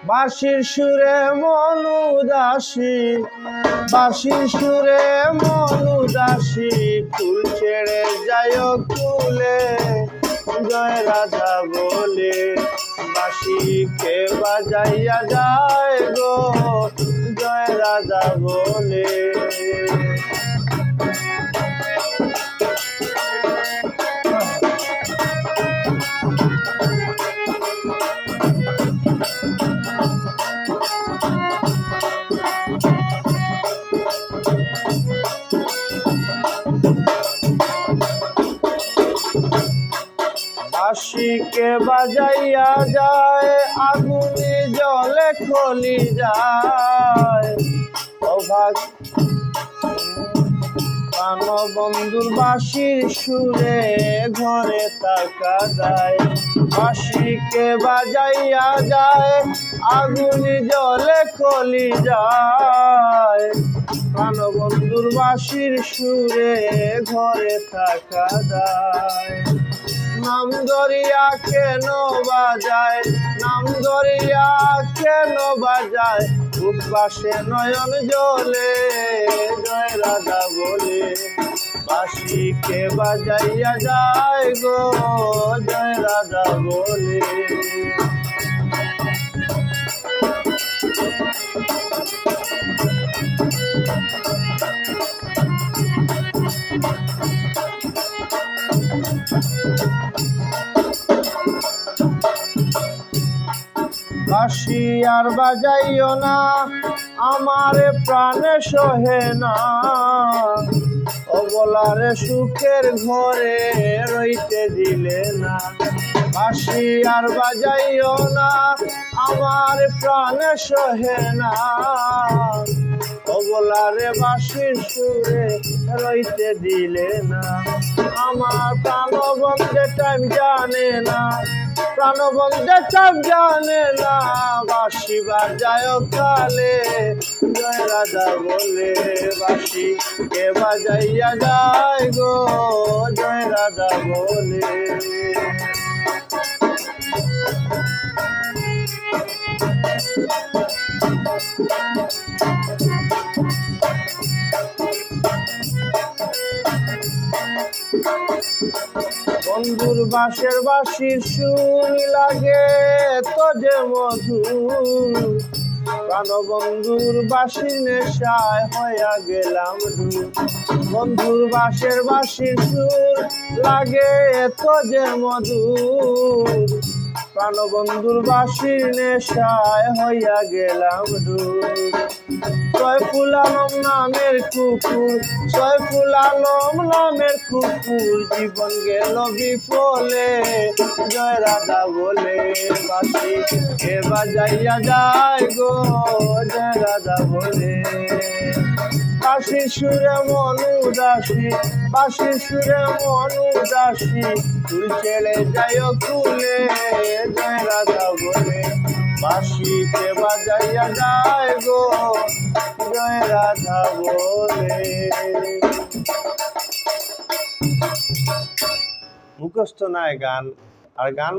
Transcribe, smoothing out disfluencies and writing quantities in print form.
বাঁশির সুরে মন উদাসী, বাঁশির সুরে মন উদাসী, ফুল ছেড়ে যায় কুলে জয় রাধা বলে। বাঁশিকে বাজাইয়া যায় গো জয় রাধা বলে। বাঁশিকে বাজাইয়া যায় আগুনে জলে খলি যায়। অভাগ প্রাণবন্ধুর বাঁশির সুরে ঘরে থাকা যায়। বাঁশিকে বাজাইয়া যায় আগুনে জলে খলি যায়। প্রাণবন্ধুর বাঁশির সুরে ঘরে থাকা যায়। নাম ধরিয়া কেন বাজায়, নাম ধরিয়া কেন বাজায়, উদ্বাসে নয়ন জলে জয় রাধা বলে। বাঁশিকে বাজাইয়া যায় গো জয় রাধা বলে। বাঁশি আর বাজাইও না আমার প্রাণে সহে না, অবলারে সুখের ঘরে রইতে দিলে না। বাঁশি আর বাজাইও না আমার প্রাণে সহে না, অবলারে বাঁশির সুরে রইতে দিলে না। আমার প্রাণবন্ধে টাইম জানে না, প্রাণবন্ধে টাইম জানে না, বাঁশি বাজায় কালে জয় রাধা বলে। বাঁশি কে বাজাইয়া যায় গো জয় রাধা বলে। বন্ধুর বাঁশের বাঁশির সুর লাগে তো যে মধু, প্রাণবন্ধুর বাঁশির নেশায় হইয়া গেলাম ডুব। বন্ধুর বাঁশের বাঁশির সুর লাগে তো যে মধু, প্রাণবন্ধুর বাঁশির নেশায় হইয়া গেলাম ডুব। সয়ফুল আলম নামের কুকুর, সয়ফুল আলম নামের কুকুর, জীবন গেল বিফলে জয় রাধা বলে। বাঁশি কে বাজাইয়া যায় গো জয় রাধা বলে। বাঁশির সুরে মন উদাসী, বাঁশির সুরে মন উদাসী, ফুল ছেড়ে যায় কুলে জয় রাধা বলে। বাঁশিকে বাজাইয়া যায় গো জয় রাধা বলে। মুখস্থ নাই গান, আর গান